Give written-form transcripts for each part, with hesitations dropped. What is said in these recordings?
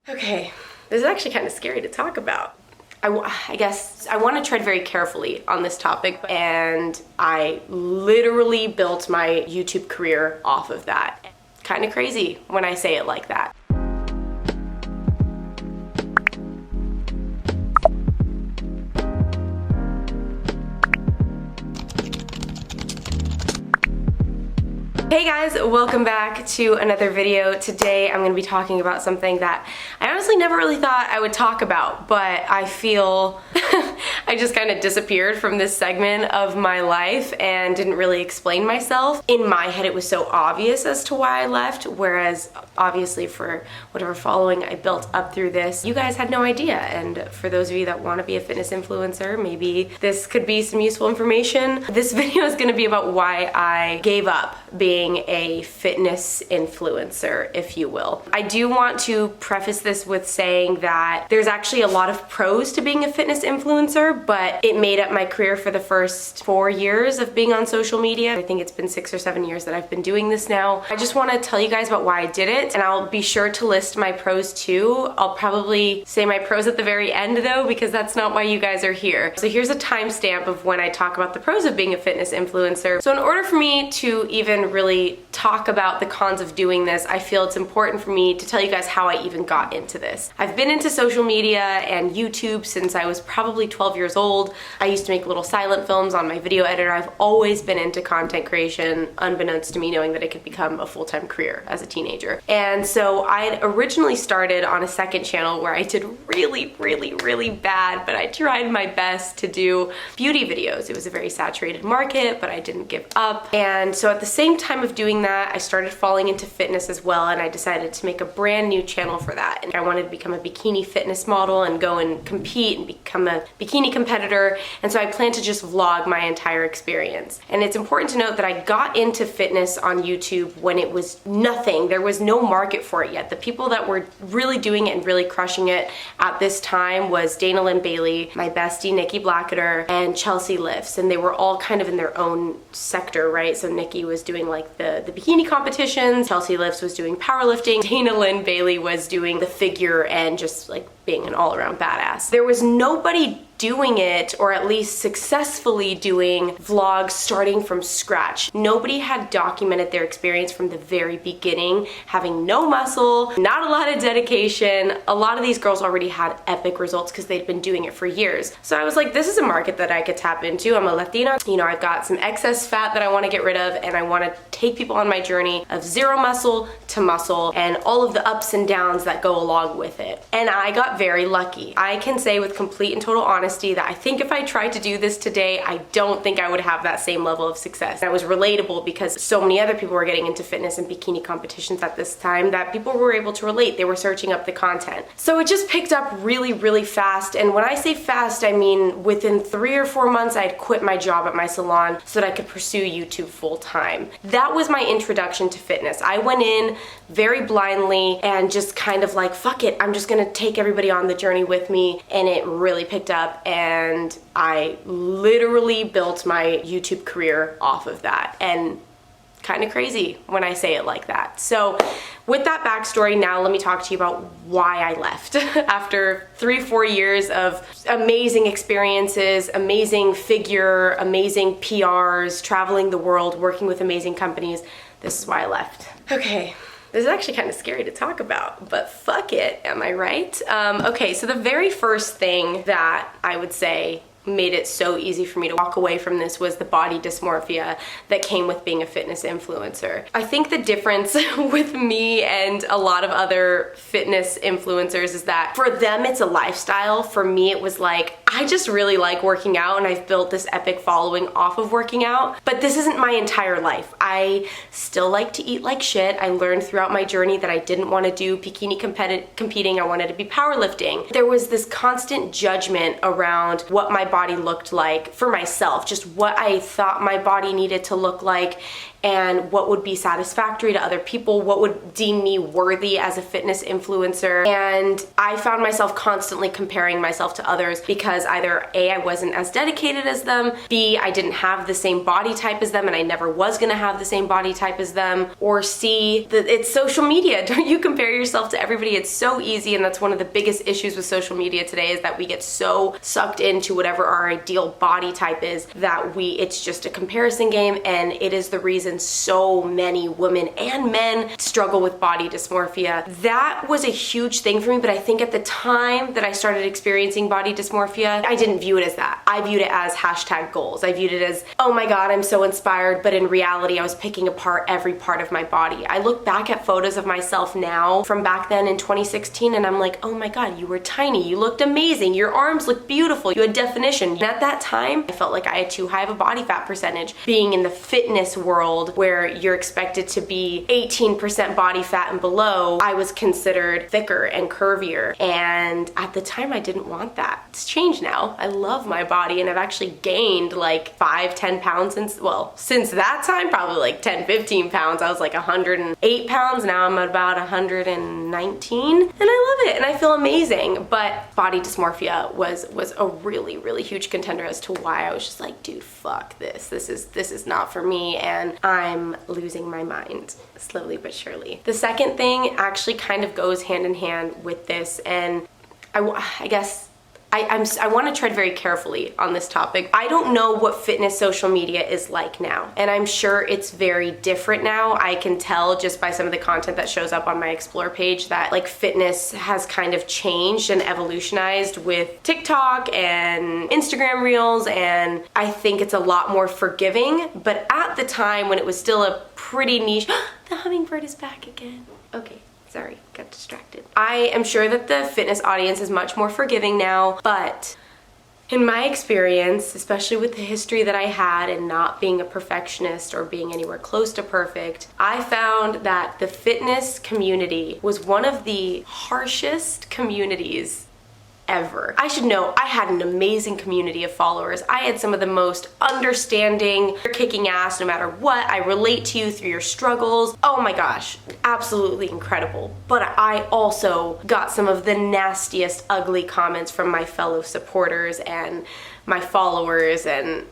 Okay, this is actually kind of scary to talk about. I guess I want to tread very carefully on this topic, and I literally built my YouTube career off of that. Kind of crazy when I say it like that. Hey guys, welcome back to another video. Today I'm going to be talking about something that I honestly never really thought I would talk about, but I feel I just kind of disappeared from this segment of my life and didn't really explain myself. In my head it was so obvious as to why I left, whereas obviously for whatever following I built up through this, you guys had no idea. And for those of you that want to be a fitness influencer, maybe this could be some useful information. This video is going to be about why I gave up being a fitness influencer, if you will. I do want to preface this with saying that there's actually a lot of pros to being a fitness influencer, but it made up my career for the first 4 years of being on social media. I think it's been 6 or 7 years that I've been doing this now. I just want to tell you guys about why I did it, and I'll be sure to list my pros too. I'll probably say my pros at the very end though, because that's not why you guys are here. So here's a timestamp of when I talk about the pros of being a fitness influencer. So in order for me to even really talk about the cons of doing this, I feel it's important for me to tell you guys how I even got into this. I've been into social media and YouTube since I was probably 12 years old. I used to make little silent films on my video editor. I've always been into content creation, unbeknownst to me, knowing that it could become a full-time career as a teenager. And so I had originally started on a second channel where I did really bad, but I tried my best to do beauty videos. It was a very saturated market, but I didn't give up. And so at the same time of doing that, I started falling into fitness as well, and I decided to make a brand new channel for that. And I wanted to become a bikini fitness model and go and compete and become a bikini competitor. And so I planned to just vlog my entire experience. And it's important to note that I got into fitness on YouTube when it was nothing. There was no market for it yet. The people that were really doing it and really crushing it at this time was Dana Lynn Bailey, my bestie Nikki Blackadder, and Chelsea Lifts. And they were all kind of in their own sector, right? So Nikki was doing like the bikini competitions, Chelsea Lifts was doing powerlifting, Dana Lynn Bailey was doing the figure and just like being an all-around badass. There was nobody doing it, or at least successfully doing vlogs starting from scratch. Nobody had documented their experience from the very beginning, having no muscle, not a lot of dedication. A lot of these girls already had epic results because they'd been doing it for years. So I was like, this is a market that I could tap into. I'm a Latina, you know, I've got some excess fat that I want to get rid of, and I want to take people on my journey of zero muscle to muscle and all of the ups and downs that go along with it. And I got very lucky. I can say with complete and total honesty that I think if I tried to do this today, I don't think I would have that same level of success. That was relatable because so many other people were getting into fitness and bikini competitions at this time that people were able to relate. They were searching up the content. So it just picked up really fast. And when I say fast, I mean within 3 or 4 months, I'd quit my job at my salon so that I could pursue YouTube full time. That was my introduction to fitness. I went in very blindly and just kind of like, fuck it, I'm just gonna take everybody on the journey with me. And it really picked up, and I literally built my YouTube career off of that. And kind of crazy when I say it like that. So with that backstory, now let me talk to you about why I left. After 3-4 years of amazing experiences, amazing figure, amazing PRs, traveling the world, working with amazing companies, this is why I left. Okay. This is actually kind of scary to talk about, but fuck it, am I right? Okay, so the very first thing that I would say made it so easy for me to walk away from this was the body dysmorphia that came with being a fitness influencer. I think the difference with me and a lot of other fitness influencers is that for them it's a lifestyle. For me it was like, I just really like working out and I've built this epic following off of working out, but this isn't my entire life. I still like to eat like shit. I learned throughout my journey that I didn't want to do bikini competing, I wanted to be powerlifting. There was this constant judgment around what my body looked like for myself, just what I thought my body needed to look like. and what would be satisfactory to other people, what would deem me worthy as a fitness influencer. And I found myself constantly comparing myself to others because either A, I wasn't as dedicated as them, B, I didn't have the same body type as them and I never was gonna have the same body type as them, or C, it's social media. Don't you compare yourself to everybody? It's so easy, and that's one of the biggest issues with social media today, is that we get so sucked into whatever our ideal body type is that it's just a comparison game, and it is the reason so many women and men struggle with body dysmorphia. That was a huge thing for me, but I think at the time that I started experiencing body dysmorphia, I didn't view it as that. I viewed it as hashtag goals. I viewed it as, oh my God, I'm so inspired, but in reality, I was picking apart every part of my body. I look back at photos of myself now from back then in 2016, and I'm like, oh my God, you were tiny, you looked amazing, your arms looked beautiful, you had definition. And at that time, I felt like I had too high of a body fat percentage. Being in the fitness world where you're expected to be 18% body fat and below, I was considered thicker and curvier. And at the time, I didn't want that. It's changed now. I love my body, and I've actually gained like 5-10 pounds since that time, probably like 10-15 pounds. I was like 108 pounds. Now I'm at about 119, and I love it and I feel amazing. But body dysmorphia was a really, really huge contender as to why I was just like, dude, fuck this. This is not for me, and I'm losing my mind slowly but surely. The second thing actually kind of goes hand in hand with this, and I guess I want to tread very carefully on this topic. I don't know what fitness social media is like now, and I'm sure it's very different now. I can tell just by some of the content that shows up on my Explore page that like fitness has kind of changed and evolutionized with TikTok and Instagram Reels, and I think it's a lot more forgiving. But at the time when it was still a pretty niche, the hummingbird is back again. Okay. Sorry, got distracted. I am sure that the fitness audience is much more forgiving now, but in my experience, especially with the history that I had and not being a perfectionist or being anywhere close to perfect, I found that the fitness community was one of the harshest communities ever. I should know, I had an amazing community of followers. I had some of the most understanding, you're kicking ass no matter what, I relate to you through your struggles. Oh my gosh, absolutely incredible. But I also got some of the nastiest, ugly comments from my fellow supporters and my followers, and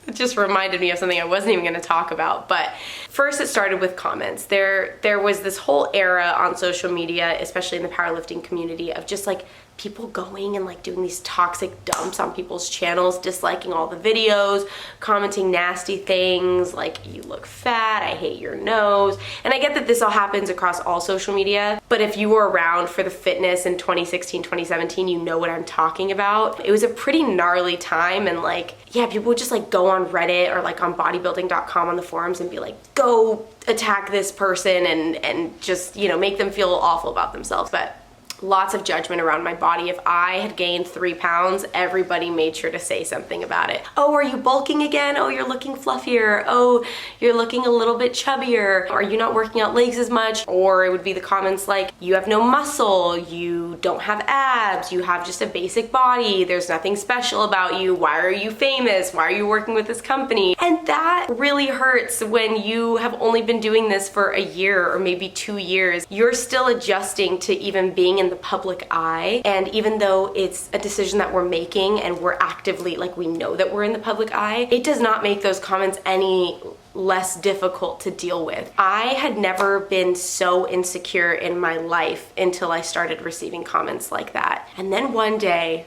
it just reminded me of something I wasn't even gonna talk about. But first it started with comments. There was this whole era on social media, especially in the powerlifting community, of just like people going and like doing these toxic dumps on people's channels, disliking all the videos, commenting nasty things like, you look fat, I hate your nose. And I get that this all happens across all social media, but if you were around for the fitness in 2016, 2017, you know what I'm talking about. It was a pretty gnarly time, and like, yeah, people would just like go on Reddit or like on bodybuilding.com on the forums and be like, go attack this person and just, you know, make them feel awful about themselves. But lots of judgment around my body. If I had gained 3 pounds, everybody made sure to say something about it. Oh, are you bulking again? Oh, you're looking fluffier. Oh, you're looking a little bit chubbier. Are you not working out legs as much? Or it would be the comments like, you have no muscle, you don't have abs, you have just a basic body, there's nothing special about you, why are you famous? Why are you working with this company? And that really hurts when you have only been doing this for a year or maybe 2 years. You're still adjusting to even being in the public eye, and even though it's a decision that we're making and we're actively, like, we know that we're in the public eye, it does not make those comments any less difficult to deal with. I had never been so insecure in my life until I started receiving comments like that. And then one day,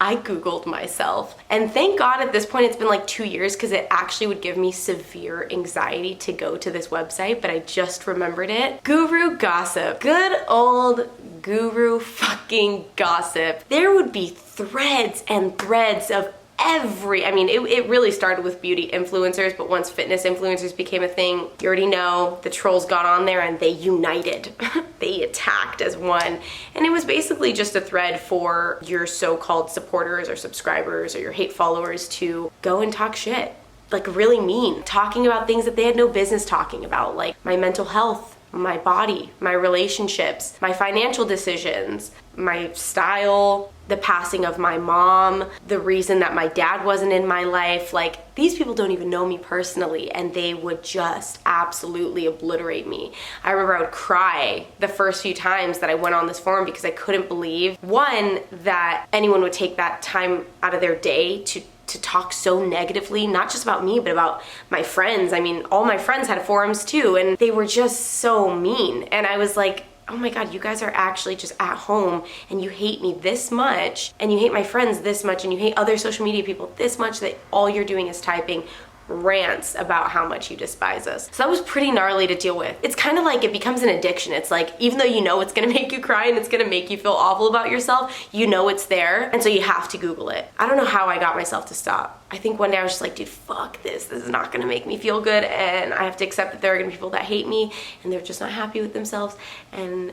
I Googled myself. And thank God at this point it's been like 2 years, because it actually would give me severe anxiety to go to this website, but I just remembered it. Guru Gossip. Good old Guru fucking Gossip. There would be threads and threads of I mean, it really started with beauty influencers, but once fitness influencers became a thing, you already know, the trolls got on there and they united. They attacked as one. And it was basically just a thread for your so-called supporters or subscribers or your hate followers to go and talk shit. Like really mean. Talking about things that they had no business talking about, like my mental health, my body, my relationships, my financial decisions, my style, the passing of my mom, the reason that my dad wasn't in my life. Like, these people don't even know me personally, and they would just absolutely obliterate me. I remember I would cry the first few times that I went on this forum because I couldn't believe, one, that anyone would take that time out of their day to talk so negatively, not just about me, but about my friends. I mean, all my friends had forums too, and they were just so mean. And I was like, oh my God, you guys are actually just at home and you hate me this much, and you hate my friends this much, and you hate other social media people this much, that all you're doing is typing rants about how much you despise us. So that was pretty gnarly to deal with. It's kind of like it becomes an addiction. It's like, even though you know it's gonna make you cry and it's gonna make you feel awful about yourself, you know it's there, and so you have to Google it. I don't know how I got myself to stop. I think one day I was just like, dude, fuck this. This is not gonna make me feel good, and I have to accept that there are gonna be people that hate me and they're just not happy with themselves, and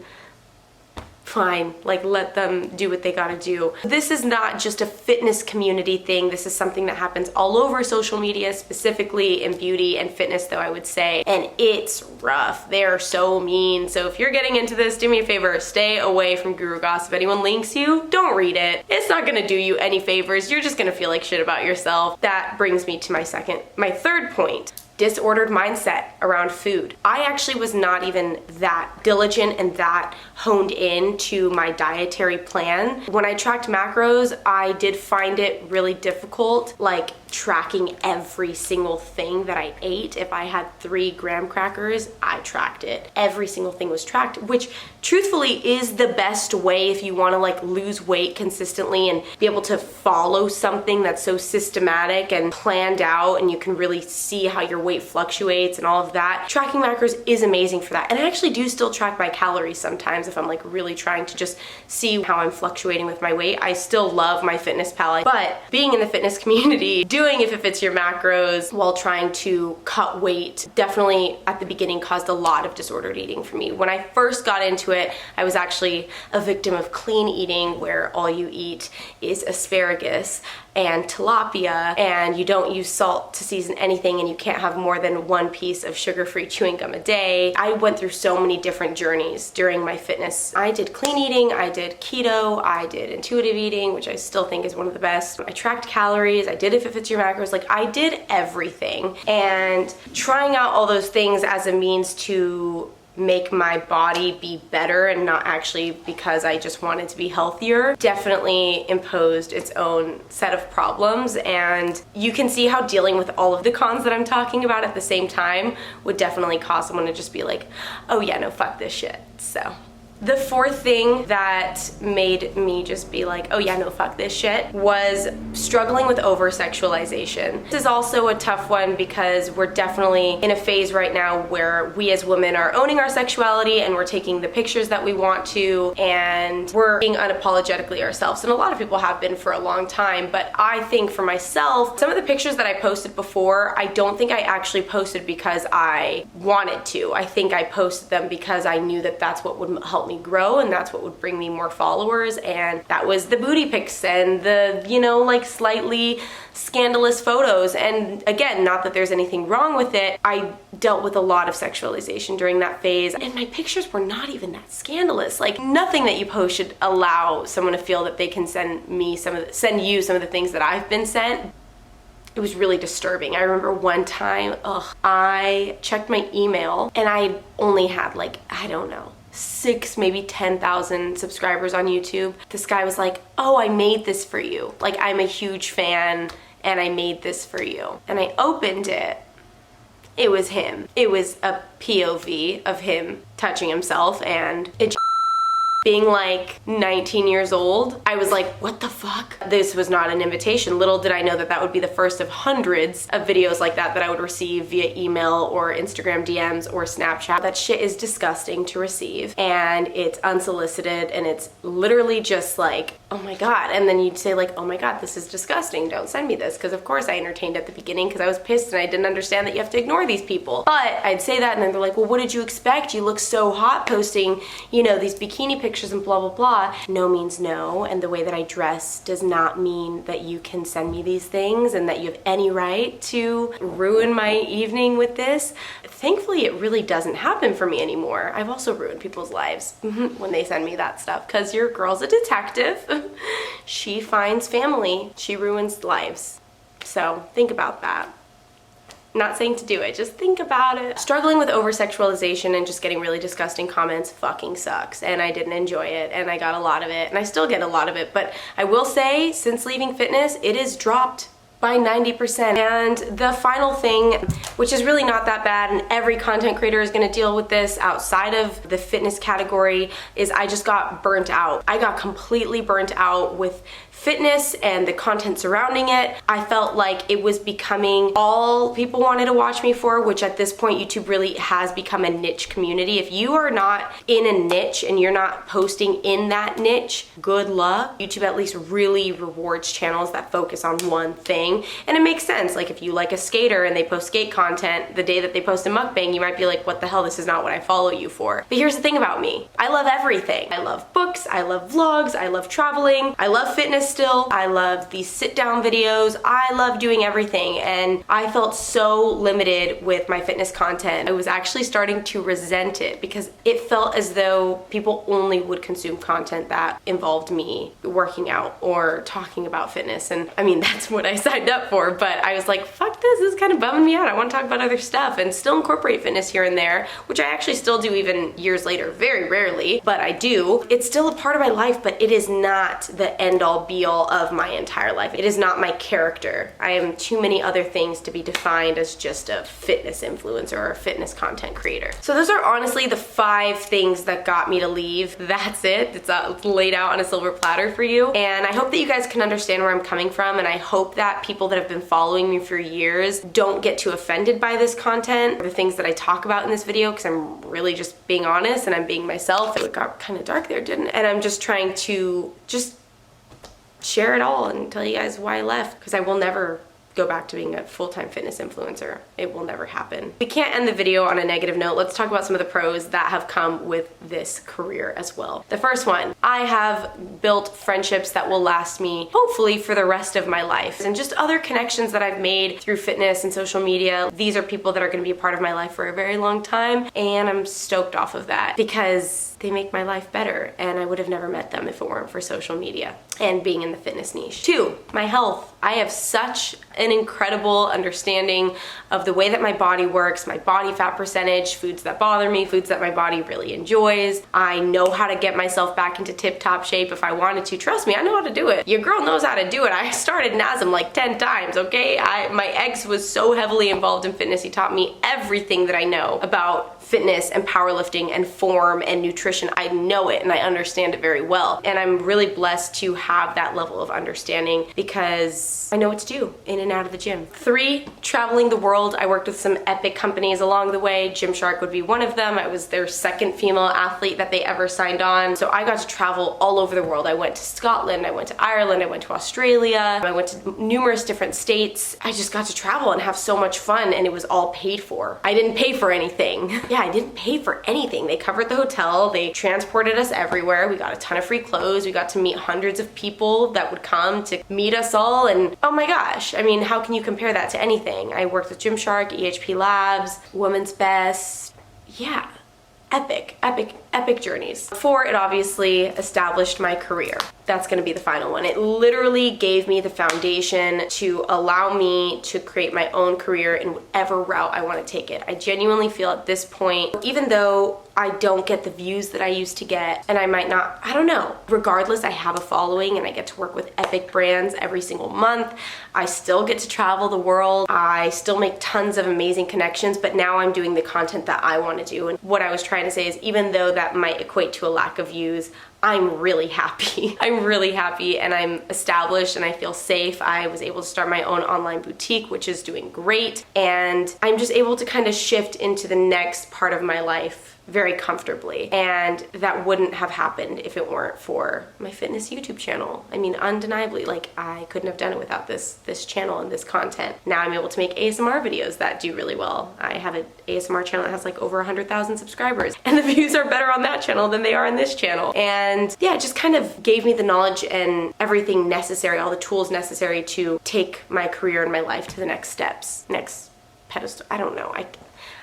fine, like, let them do what they gotta do. This is not just a fitness community thing. This is something that happens all over social media, specifically in beauty and fitness, though, I would say. And it's rough. They are so mean. So if you're getting into this, do me a favor, stay away from guru gossip. If anyone links you, don't read it. It's not gonna do you any favors. You're just gonna feel like shit about yourself. That brings me to my third point. Disordered mindset around food. I actually was not even that diligent and that honed in to my dietary plan. When I tracked macros, I did find it really difficult, like tracking every single thing that I ate. If I had 3 graham crackers, I tracked it. Every single thing was tracked, which truthfully is the best way if you want to like lose weight consistently and be able to follow something that's so systematic and planned out, and you can really see how your weight fluctuates and all of that. Tracking macros is amazing for that. And I actually do still track my calories sometimes if I'm like really trying to just see how I'm fluctuating with my weight. I still love my fitness pal, but being in the fitness community, doing If It Fits Your Macros while trying to cut weight definitely at the beginning caused a lot of disordered eating for me. When I first got into it, I was actually a victim of clean eating, where all you eat is asparagus and tilapia, and you don't use salt to season anything, and you can't have more than 1 piece of sugar-free chewing gum a day. I went through so many different journeys during my fitness. I did clean eating, I did keto, I did intuitive eating, which I still think is one of the best. I tracked calories, I did If It Fits Your Macros, like I did everything. And trying out all those things as a means to make my body be better and not actually because I just wanted to be healthier definitely imposed its own set of problems. And you can see how dealing with all of the cons that I'm talking about at the same time would definitely cause someone to just be like, oh yeah, no, fuck this shit. So the fourth thing that made me just be like, oh yeah, no, fuck this shit, was struggling with over-sexualization. This is also a tough one because we're definitely in a phase right now where we as women are owning our sexuality, and we're taking the pictures that we want to, and we're being unapologetically ourselves. And a lot of people have been for a long time, but I think for myself, some of the pictures that I posted before, I don't think I actually posted because I wanted to. I think I posted them because I knew that that's what would help me grow, and that's what would bring me more followers. And that was the booty pics and the, you know, like slightly scandalous photos. And again, not that there's anything wrong with it. I dealt with a lot of sexualization during that phase, and my pictures were not even that scandalous. Like, nothing that you post should allow someone to feel that they can send you some of the things that I've been sent. It was really disturbing. I remember one time, I checked my email and I only had like, I don't know, 6, maybe 10,000 subscribers on YouTube. This guy was like, oh, I made this for you. Like, I'm a huge fan and I made this for you. And I opened it. It was him. It was a POV of him touching himself, and it being like 19 years old, I was like, what the fuck? This was not an invitation. Little did I know that that would be the first of hundreds of videos like that I would receive via email or Instagram DMs or Snapchat. That shit is disgusting to receive, and it's unsolicited, and it's literally just like, oh my God. And then you'd say like, oh my God, this is disgusting. Don't send me this. Because of course I entertained at the beginning because I was pissed and I didn't understand that you have to ignore these people. But I'd say that and then they're like, well, what did you expect? You look so hot posting, you know, these bikini pictures pictures and blah, blah, blah. No means no, and the way that I dress does not mean that you can send me these things and that you have any right to ruin my evening with this. Thankfully, it really doesn't happen for me anymore. I've also ruined people's lives when they send me that stuff, because your girl's a detective. She finds family. She ruins lives. So think about that. Not saying to do it, just think about it. Struggling with over-sexualization and just getting really disgusting comments fucking sucks, and I didn't enjoy it, and I got a lot of it, and I still get a lot of it, but I will say, since leaving fitness, it is dropped by 90%. And the final thing, which is really not that bad, and every content creator is gonna deal with this outside of the fitness category, is I just got burnt out. I got completely burnt out with fitness and the content surrounding it. I felt like it was becoming all people wanted to watch me for, which at this point YouTube really has become a niche community. If you are not in a niche and you're not posting in that niche, good luck. YouTube at least really rewards channels that focus on one thing, and it makes sense. Like if you like a skater and they post skate content, the day that they post a mukbang, you might be like, what the hell, this is not what I follow you for. But here's the thing about me, I love everything. I love books, I love vlogs, I love traveling, I love fitness still, I love these sit down videos, I love doing everything, and I felt so limited with my fitness content. I was actually starting to resent it because it felt as though people only would consume content that involved me working out or talking about fitness, and I mean that's what I signed up for, but I was like, fuck this is kind of bumming me out. I want to talk about other stuff and still incorporate fitness here and there, which I actually still do even years later, very rarely, but I do. It's still a part of my life, but it is not the end all be all of my entire life. It is not my character. I am too many other things to be defined as just a fitness influencer or a fitness content creator. So those are honestly the 5 things that got me to leave. That's it. It's laid out on a silver platter for you. And I hope that you guys can understand where I'm coming from, and I hope that people that have been following me for years don't get too offended by this content or the things that I talk about in this video, because I'm really just being honest and I'm being myself. It got kind of dark there, didn't it? And I'm just trying to share it all and tell you guys why I left, because I will never go back to being a full-time fitness influencer. It will never happen. We can't end the video on a negative note. Let's talk about some of the pros that have come with this career as well. The first one, I have built friendships that will last me hopefully for the rest of my life, and just other connections that I've made through fitness and social media. These are people that are going to be a part of my life for a very long time, and I'm stoked off of that because they make my life better, and I would have never met them if it weren't for social media and being in the fitness niche. 2, my health. I have such an incredible understanding of the way that my body works, my body fat percentage, foods that bother me, foods that my body really enjoys. I know how to get myself back into tip-top shape if I wanted to. Trust me, I know how to do it. Your girl knows how to do it. I started NASM like 10 times, okay? My ex was so heavily involved in fitness. He taught me everything that I know about fitness and powerlifting and form and nutrition. I know it and I understand it very well. And I'm really blessed to have that level of understanding because I know what to do in and out of the gym. 3, traveling the world. I worked with some epic companies along the way. Gymshark would be one of them. I was their 2nd female athlete that they ever signed on. So I got to travel all over the world. I went to Scotland, I went to Ireland, I went to Australia, I went to numerous different states. I just got to travel and have so much fun, and it was all paid for. I didn't pay for anything. Yeah, I didn't pay for anything. They covered the hotel, they transported us everywhere, we got a ton of free clothes, we got to meet hundreds of people that would come to meet us all, and oh my gosh, I mean, how can you compare that to anything? I worked with Gymshark, EHP Labs, Woman's Best, yeah. Epic journeys. 4, it obviously established my career. That's gonna be the final one. It literally gave me the foundation to allow me to create my own career in whatever route I wanna take it. I genuinely feel at this point, even though I don't get the views that I used to get, and I might not, I don't know. Regardless, I have a following and I get to work with epic brands every single month. I still get to travel the world. I still make tons of amazing connections, but now I'm doing the content that I want to do. And what I was trying to say is, even though that might equate to a lack of views, I'm really happy. I'm really happy, and I'm established and I feel safe. I was able to start my own online boutique, which is doing great. And I'm just able to kind of shift into the next part of my life very comfortably, and that wouldn't have happened if it weren't for my fitness YouTube channel. I mean, undeniably, like, I couldn't have done it without this channel and this content. Now I'm able to make ASMR videos that do really well. I have an ASMR channel that has like over 100,000 subscribers, and the views are better on that channel than they are on this channel. And yeah, it just kind of gave me the knowledge and everything necessary, all the tools necessary to take my career and my life to the next steps, next pedestal. I don't know.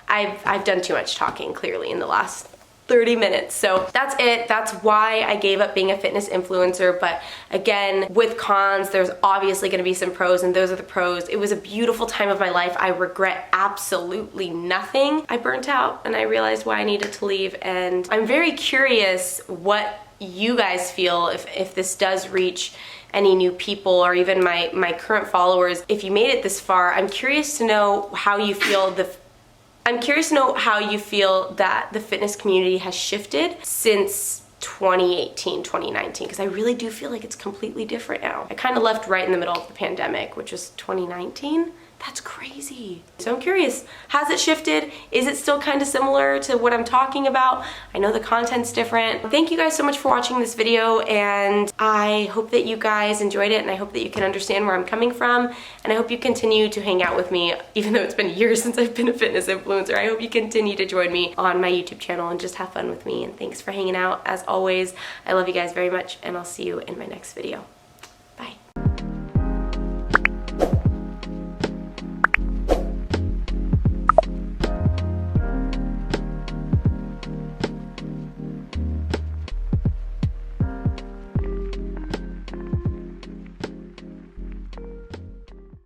I've done too much talking clearly in the last 30 minutes. So that's it. That's why I gave up being a fitness influencer. But again, with cons, there's obviously going to be some pros, and those are the pros. It was a beautiful time of my life. I regret absolutely nothing. I burnt out and I realized why I needed to leave. And I'm very curious what you guys feel if this does reach any new people or even my current followers. If you made it this far, I'm curious to know how you feel that the fitness community has shifted since 2018, 2019, because I really do feel like it's completely different now. I kind of left right in the middle of the pandemic, which was 2019. That's crazy. So I'm curious, has it shifted? Is it still kind of similar to what I'm talking about? I know the content's different. Thank you guys so much for watching this video, and I hope that you guys enjoyed it, and I hope that you can understand where I'm coming from, and I hope you continue to hang out with me, even though it's been years since I've been a fitness influencer. I hope you continue to join me on my YouTube channel and just have fun with me, and thanks for hanging out. As always, I love you guys very much, and I'll see you in my next video.